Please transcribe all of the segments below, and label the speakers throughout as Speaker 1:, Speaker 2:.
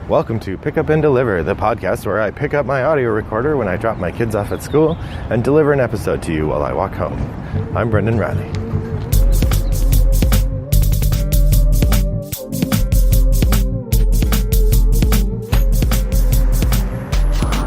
Speaker 1: Welcome to Pick Up and Deliver, the podcast where I pick up my audio recorder when I drop my kids off at school and deliver an episode to you while I walk home. I'm Brendan Riley.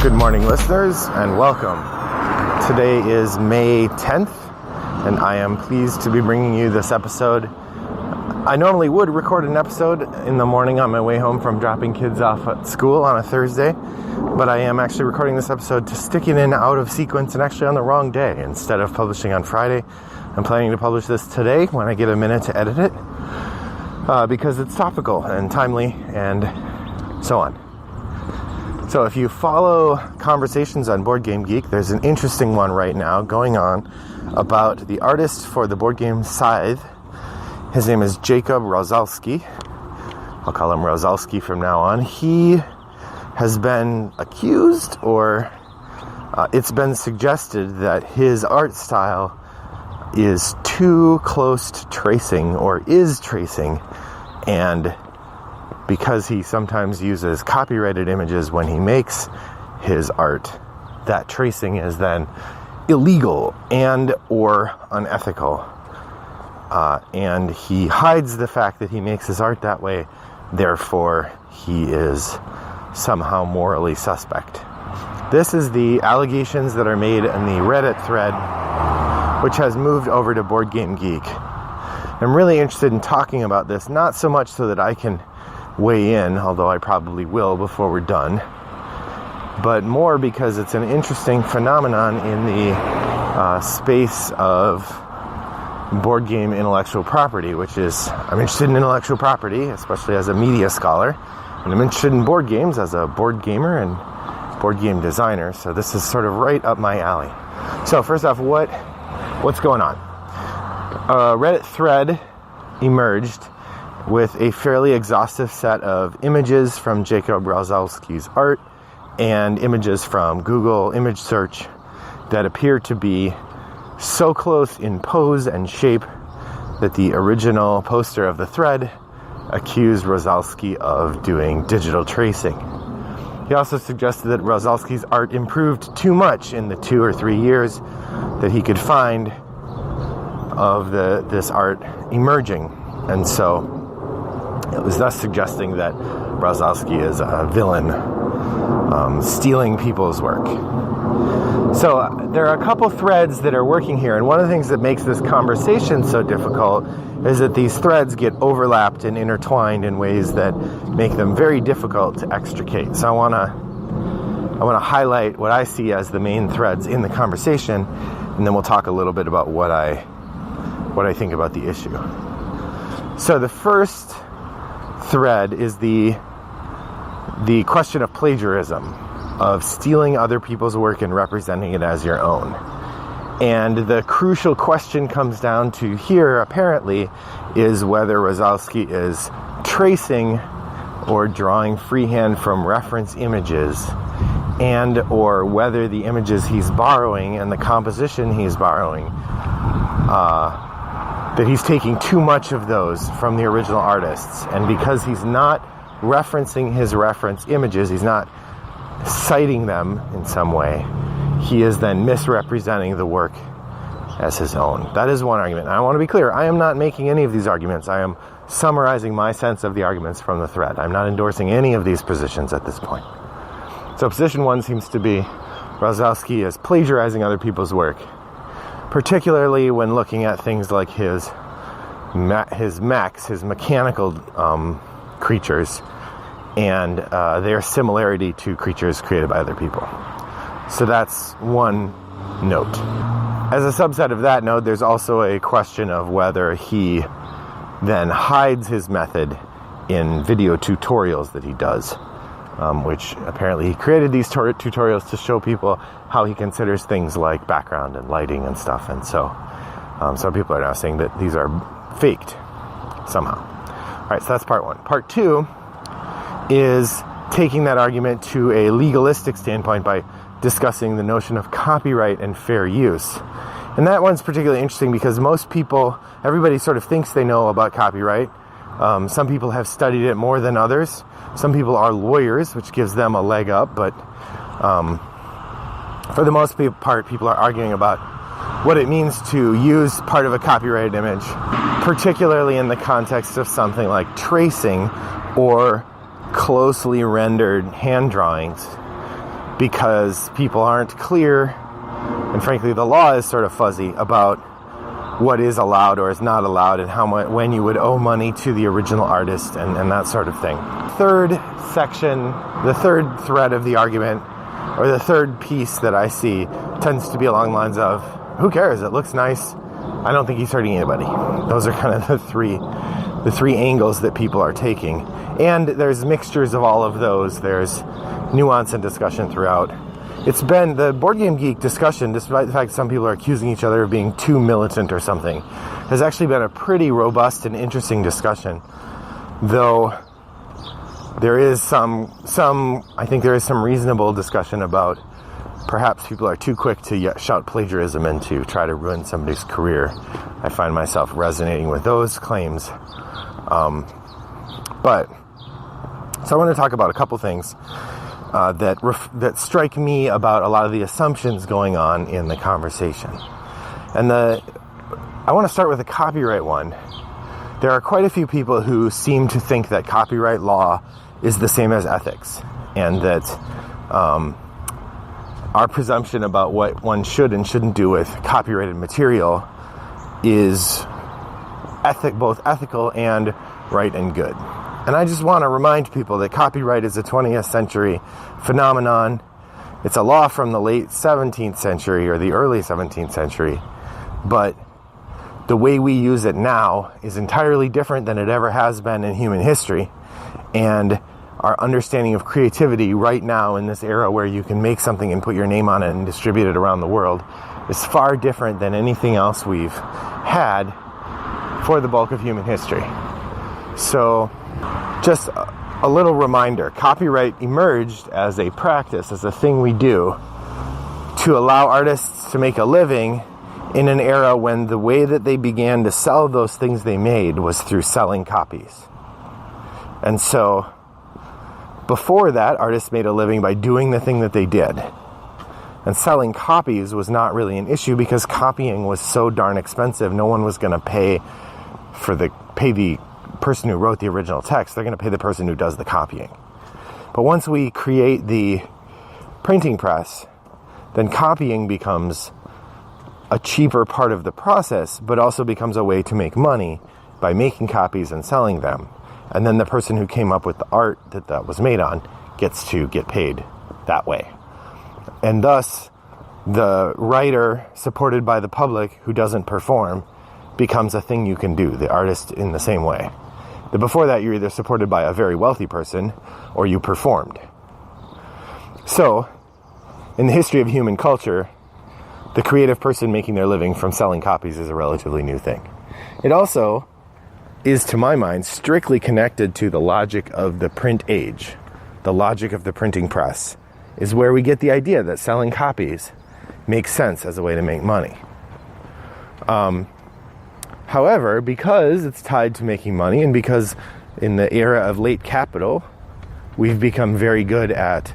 Speaker 1: Good morning, listeners, and welcome. Today is May 10th, and I am pleased to be bringing you this episode. I normally would record an episode in the morning on my way home from dropping kids off at school on a Thursday, but I am actually recording this episode to stick it in out of sequence and actually on the wrong day. Instead of publishing on Friday, I'm planning to publish this today when I get a minute to edit it, because it's topical and timely and so on. So if you follow conversations on Board Game Geek, there's an interesting one right now going on about the artist for the board game Scythe. His name is Jakub Rozalski. I'll call him Rozalski from now on. He has been accused, or it's been suggested that his art style is too close to tracing, or is tracing, and because he sometimes uses copyrighted images when he makes his art, that tracing is then illegal and or unethical. And he hides the fact that he makes his art that way, therefore he is somehow morally suspect. This is the allegations that are made in the Reddit thread, which has moved over to Board Game Geek. I'm really interested in talking about this, not so much so that I can weigh in, although I probably will before we're done, but more because it's an interesting phenomenon in the space of board game intellectual property, which is, I'm interested in intellectual property, especially as a media scholar, and I'm interested in board games as a board gamer and board game designer, so this is sort of right up my alley. So first off, what's going on? A Reddit thread emerged with a fairly exhaustive set of images from Jakub Rozalski's art and images from Google image search that appear to be so close in pose and shape that the original poster of the thread accused Rozalski of doing digital tracing. He also suggested that Rozalski's art improved too much in the 2 or 3 years that he could find of this art emerging, and so it was thus suggesting that Rozalski is a villain, stealing people's work. So there are a couple threads that are working here, and one of the things that makes this conversation so difficult is that these threads get overlapped and intertwined in ways that make them very difficult to extricate. So I want to highlight what I see as the main threads in the conversation, and then we'll talk a little bit about what I think about the issue. So the first thread is the question of plagiarism, of stealing other people's work and representing it as your own. And the crucial question comes down to here, apparently, is whether Rozalski is tracing or drawing freehand from reference images, and or whether the images he's borrowing and the composition he's borrowing, that he's taking too much of those from the original artists. And because he's not referencing his reference images, he's not citing them in some way, he is then misrepresenting the work as his own. That is one argument. And I want to be clear, I am not making any of these arguments. I am summarizing my sense of the arguments from the thread. I'm not endorsing any of these positions at this point. So position one seems to be Rozalski is plagiarizing other people's work, particularly when looking at things like his mechs, his mechanical creatures, and their similarity to creatures created by other people. So that's one note. As a subset of that note, there's also a question of whether he then hides his method in video tutorials that he does, which apparently he created these tutorials to show people how he considers things like background and lighting and stuff. And so some people are now saying that these are faked somehow. All right, so that's part one. Part two is taking that argument to a legalistic standpoint by discussing the notion of copyright and fair use. And that one's particularly interesting because most people, everybody sort of thinks they know about copyright, Some people have studied it more than others. Some people are lawyers, which gives them a leg up, but for the most part, people are arguing about what it means to use part of a copyrighted image, particularly in the context of something like tracing or closely rendered hand drawings, because people aren't clear, and frankly the law is sort of fuzzy about what is allowed or is not allowed, and how much, when you would owe money to the original artist, and that sort of thing. Third section, the third thread of the argument, or the third piece that I see, tends to be along the lines of, who cares? It looks nice. I don't think he's hurting anybody. Those are kind of the three angles that people are taking. And there's mixtures of all of those. There's nuance and discussion throughout. It's been the Board Game Geek discussion, despite the fact that some people are accusing each other of being too militant or something, has actually been a pretty robust and interesting discussion. Though there is I think there is some reasonable discussion about perhaps people are too quick to shout plagiarism and to try to ruin somebody's career. I find myself resonating with those claims. So I want to talk about a couple things that strike me about a lot of the assumptions going on in the conversation. And I want to start with the copyright one. There are quite a few people who seem to think that copyright law is the same as ethics, and that our presumption about what one should and shouldn't do with copyrighted material is both ethical and right and good. And I just want to remind people that copyright is a 20th century phenomenon. It's a law from the late 17th century or the early 17th century. But the way we use it now is entirely different than it ever has been in human history. And our understanding of creativity right now in this era where you can make something and put your name on it and distribute it around the world is far different than anything else we've had for the bulk of human history. So, just a little reminder, copyright emerged as a practice, as a thing we do to allow artists to make a living in an era when the way that they began to sell those things they made was through selling copies. And so, before that, artists made a living by doing the thing that they did. And selling copies was not really an issue because copying was so darn expensive, no one was going to pay the person who wrote the original text. They're going to pay the person who does the copying. But once we create the printing press, then copying becomes a cheaper part of the process, but also becomes a way to make money by making copies and selling them. And then the person who came up with the art that was made on gets to get paid that way. And thus, the writer supported by the public who doesn't perform becomes a thing you can do, the artist in the same way. Before that, you're either supported by a very wealthy person or you performed. So, in the history of human culture, the creative person making their living from selling copies is a relatively new thing. It also is, to my mind, strictly connected to the logic of the print age. The logic of the printing press is where we get the idea that selling copies makes sense as a way to make money. However, because it's tied to making money, and because in the era of late capital, we've become very good at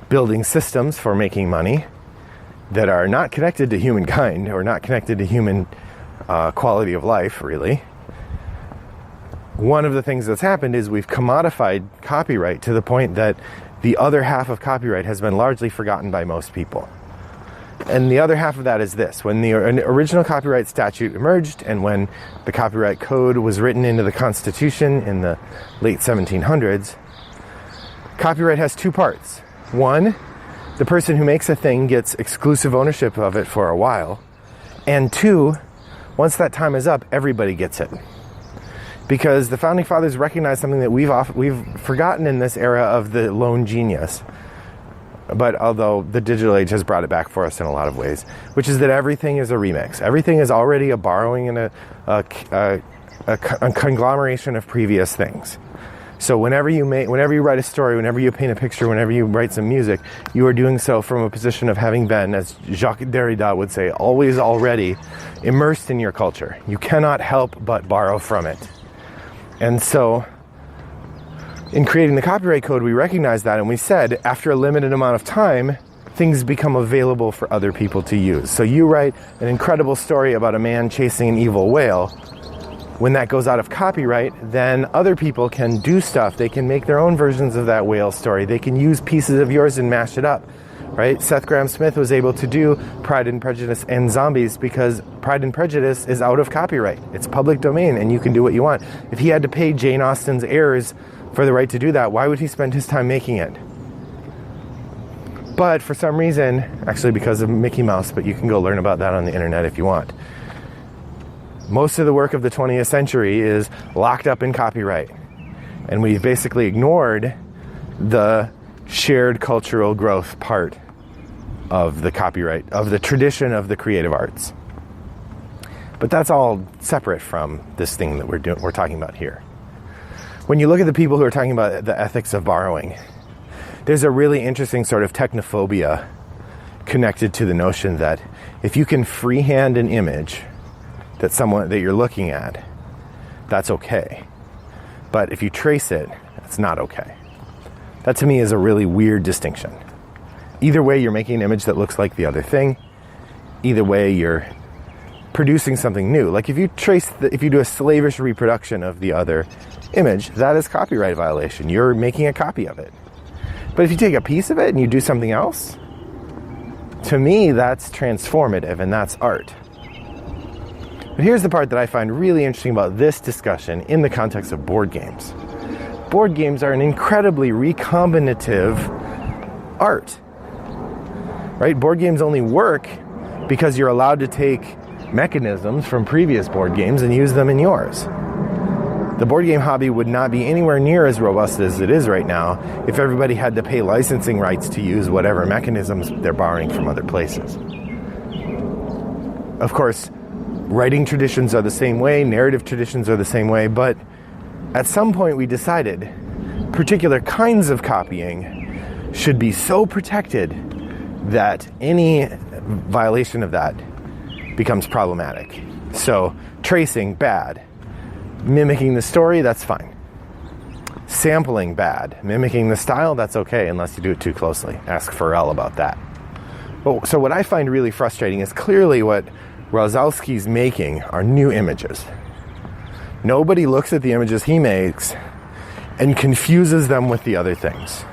Speaker 1: building systems for making money that are not connected to humankind or not connected to human quality of life, really. One of the things that's happened is we've commodified copyright to the point that the other half of copyright has been largely forgotten by most people. And the other half of that is this. When the original copyright statute emerged and when the copyright code was written into the Constitution in the late 1700s, copyright has two parts. One, the person who makes a thing gets exclusive ownership of it for a while. And two, once that time is up, everybody gets it. Because the Founding Fathers recognized something that we've forgotten in this era of the lone genius. But although the digital age has brought it back for us in a lot of ways, which is that everything is a remix. Everything is already a borrowing and a conglomeration of previous things. So whenever you write a story, whenever you paint a picture, whenever you write some music, you are doing so from a position of having been, as Jacques Derrida would say, always already immersed in your culture. You cannot help but borrow from it. And so in creating the copyright code, we recognized that, and we said after a limited amount of time, things become available for other people to use. So you write an incredible story about a man chasing an evil whale. When that goes out of copyright, then other people can do stuff. They can make their own versions of that whale story. They can use pieces of yours and mash it up, right? Seth Grahame-Smith was able to do Pride and Prejudice and Zombies because Pride and Prejudice is out of copyright. It's public domain and you can do what you want. If he had to pay Jane Austen's heirs for the right to do that, why would he spend his time making it? But for some reason, actually because of Mickey Mouse, but you can go learn about that on the internet if you want. Most of the work of the 20th century is locked up in copyright. And we've basically ignored the shared cultural growth part of the copyright, of the tradition of the creative arts. But that's all separate from this thing that we're talking about here. When you look at the people who are talking about the ethics of borrowing, there's a really interesting sort of technophobia connected to the notion that if you can freehand an image that you're looking at, that's okay. But if you trace it, it's not okay. That to me is a really weird distinction. Either way, you're making an image that looks like the other thing. Either way, you're producing something new. Like if you do a slavish reproduction of the other image, that is copyright violation. You're making a copy of it. But if you take a piece of it and you do something else, to me, that's transformative and that's art. But here's the part that I find really interesting about this discussion in the context of board games. Board games are an incredibly recombinative art, right? Board games only work because you're allowed to take mechanisms from previous board games and use them in yours. The board game hobby would not be anywhere near as robust as it is right now if everybody had to pay licensing rights to use whatever mechanisms they're borrowing from other places. Of course, writing traditions are the same way, narrative traditions are the same way, but at some point we decided particular kinds of copying should be so protected that any violation of that becomes problematic. So tracing, bad. Mimicking the story, that's fine. Sampling, bad. Mimicking the style, that's okay unless you do it too closely. Ask Pharrell about that. So what I find really frustrating is clearly what Rozalski's making are new images. Nobody looks at the images he makes and confuses them with the other things.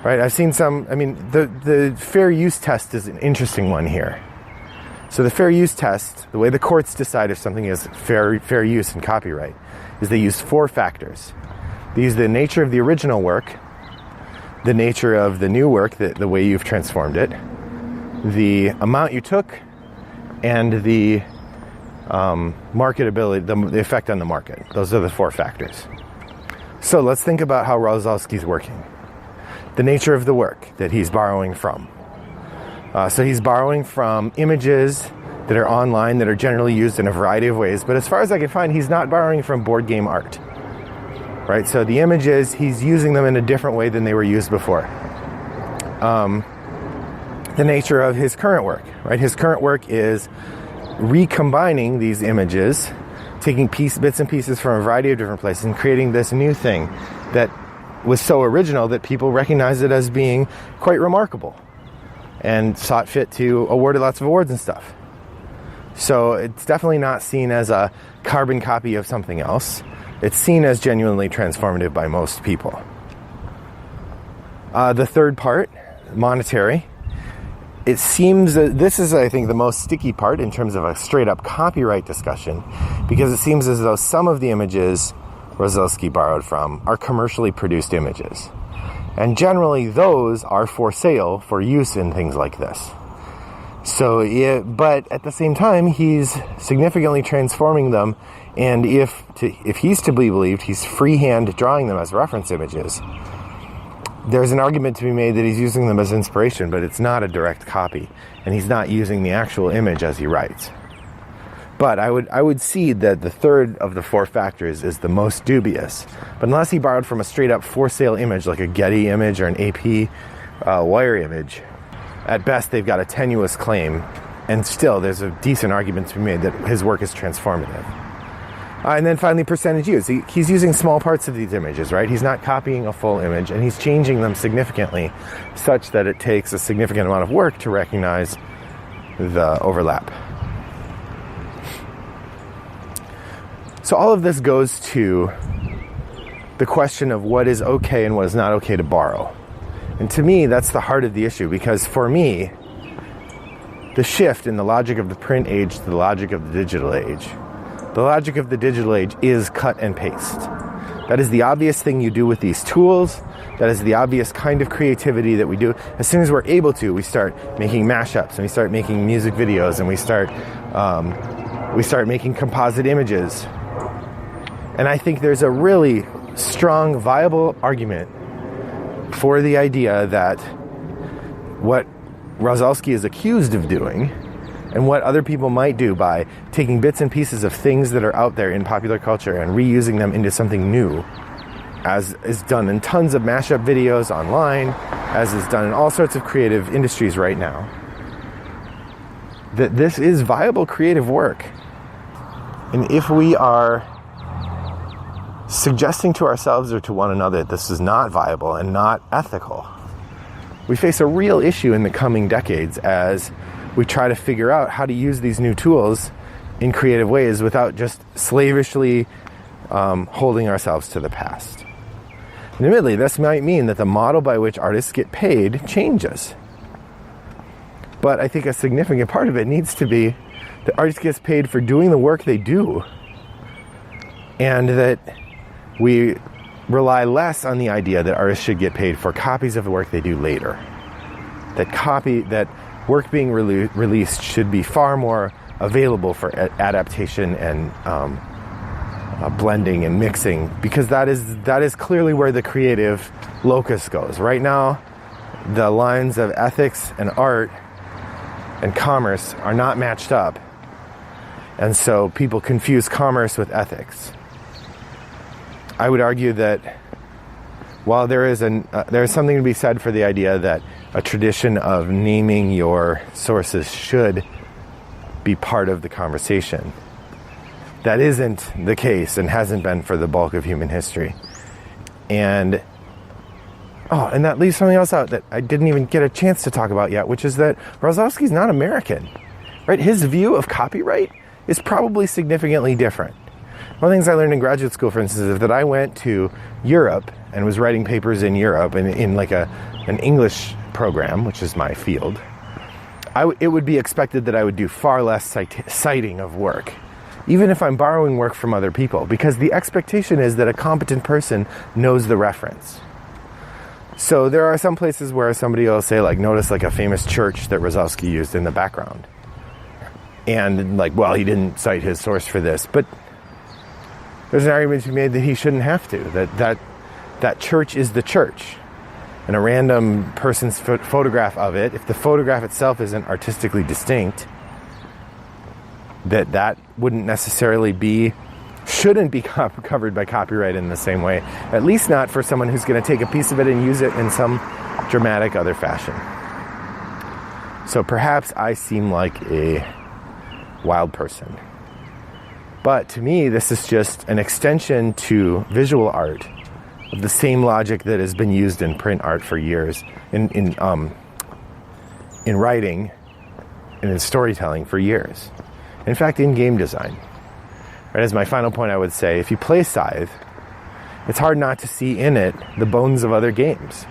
Speaker 1: Right? I've seen the fair use test is an interesting one here. So the fair use test, the way the courts decide if something is fair use in copyright, is they use 4 factors. They use the nature of the original work, the nature of the new work, the way you've transformed it, the amount you took, and the marketability, the effect on the market. Those are the 4 factors. So let's think about how Rozalski's working. The nature of the work that he's borrowing from. So he's borrowing from images that are online that are generally used in a variety of ways. But as far as I can find, he's not borrowing from board game art. Right? So the images, he's using them in a different way than they were used before. The nature of his current work, right? His current work is recombining these images, taking bits and pieces from a variety of different places and creating this new thing that was so original that people recognized it as being quite remarkable and saw it fit to award it lots of awards and stuff. So it's definitely not seen as a carbon copy of something else. It's seen as genuinely transformative by most people. The third part, monetary. It seems that this is, I think, the most sticky part in terms of a straight-up copyright discussion, because it seems as though some of the images Rozalski borrowed from are commercially produced images. And generally, those are for sale for use in things like this. But at the same time, he's significantly transforming them, and if he's to be believed, he's freehand drawing them as reference images. There's an argument to be made that he's using them as inspiration, but it's not a direct copy, and he's not using the actual image as he writes. But I would cede that the third of the 4 factors is the most dubious. But unless he borrowed from a straight-up for-sale image, like a Getty image or an AP wire image, at best they've got a tenuous claim, and still there's a decent argument to be made that his work is transformative. And then finally, percentage use. He's using small parts of these images, right? He's not copying a full image, and he's changing them significantly such that it takes a significant amount of work to recognize the overlap. So all of this goes to the question of what is okay and what is not okay to borrow. And to me, that's the heart of the issue, because for me, the shift in the logic of the print age to the logic of the digital age, the logic of the digital age is cut and paste. That is the obvious thing you do with these tools. That is the obvious kind of creativity that we do. As soon as we're able to, we start making mashups, and we start making music videos, and we start making composite images. And I think there's a really strong, viable argument for the idea that what Rozalski is accused of doing, and what other people might do by taking bits and pieces of things that are out there in popular culture and reusing them into something new, as is done in tons of mashup videos online, as is done in all sorts of creative industries right now, that this is viable creative work. And if we are suggesting to ourselves or to one another that this is not viable and not ethical, we face a real issue in the coming decades as we try to figure out how to use these new tools in creative ways without just slavishly holding ourselves to the past. And admittedly, this might mean that the model by which artists get paid changes. But I think a significant part of it needs to be that artists get paid for doing the work they do, and that we rely less on the idea that artists should get paid for copies of the work they do later. That work being released should be far more available for adaptation and blending and mixing, because that is clearly where the creative locus goes. Right now, the lines of ethics and art and commerce are not matched up, and so people confuse commerce with ethics. I would argue that while there is something to be said for the idea that a tradition of naming your sources should be part of the conversation, that isn't the case and hasn't been for the bulk of human history. And that leaves something else out that I didn't even get a chance to talk about yet, which is that Rozalski's not American, right? His view of copyright is probably significantly different. One of the things I learned in graduate school, for instance, is that I went to Europe and was writing papers in Europe in like an English program, which is my field. It would be expected that I would do far less citing of work, even if I'm borrowing work from other people, because the expectation is that a competent person knows the reference. So there are some places where somebody will say, like, notice like a famous church that Rozalski used in the background. And like, well, he didn't cite his source for this, but there's an argument to be made that he shouldn't have to, that church is the church. And a random person's photograph of it, if the photograph itself isn't artistically distinct, that wouldn't necessarily shouldn't be covered by copyright in the same way, at least not for someone who's going to take a piece of it and use it in some dramatic other fashion. So perhaps I seem like a wild person. But to me, this is just an extension to visual art of the same logic that has been used in print art for years, in writing and in storytelling for years. In fact, in game design. Right, as my final point, I would say, if you play Scythe, it's hard not to see in it the bones of other games.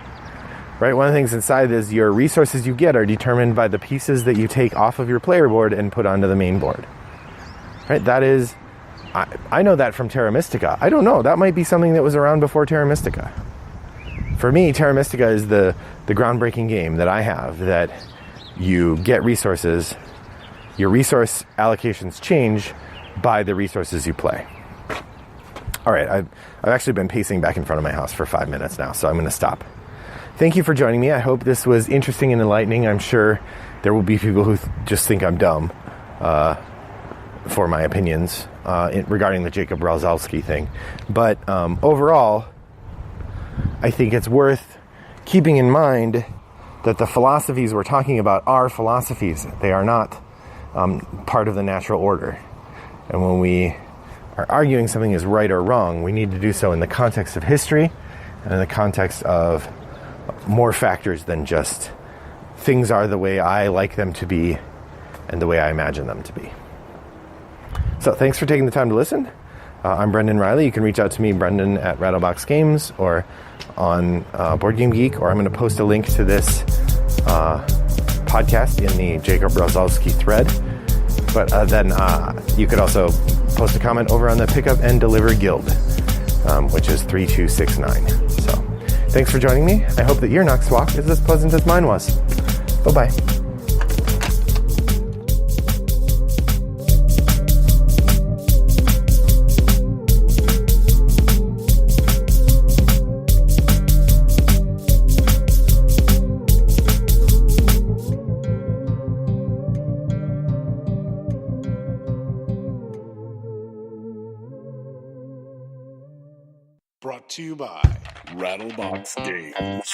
Speaker 1: Right? One of the things in Scythe is your resources you get are determined by the pieces that you take off of your player board and put onto the main board. Right? That is, I know that from Terra Mystica. I don't know. That might be something that was around before Terra Mystica. For me, Terra Mystica is the groundbreaking game that I have, that you get resources, your resource allocations change by the resources you play. All right, I've actually been pacing back in front of my house for 5 minutes now, so I'm going to stop. Thank you for joining me. I hope this was interesting and enlightening. I'm sure there will be people who just think I'm dumb for my opinions regarding the Jakub Rozalski thing. But overall, I think it's worth keeping in mind that the philosophies we're talking about are philosophies. They are not part of the natural order. And when we are arguing something is right or wrong, we need to do so in the context of history and in the context of more factors than just things are the way I like them to be and the way I imagine them to be. So thanks for taking the time to listen. I'm Brendan Riley. You can reach out to me, Brendan at Rattlebox Games, or on Board Game Geek, or I'm going to post a link to this podcast in the Jakub Rozalski thread. But then you could also post a comment over on the Pickup and Deliver Guild, which is 3269. So thanks for joining me. I hope that your next walk is as pleasant as mine was. Bye-bye.
Speaker 2: Brought to you by Rattlebox Games.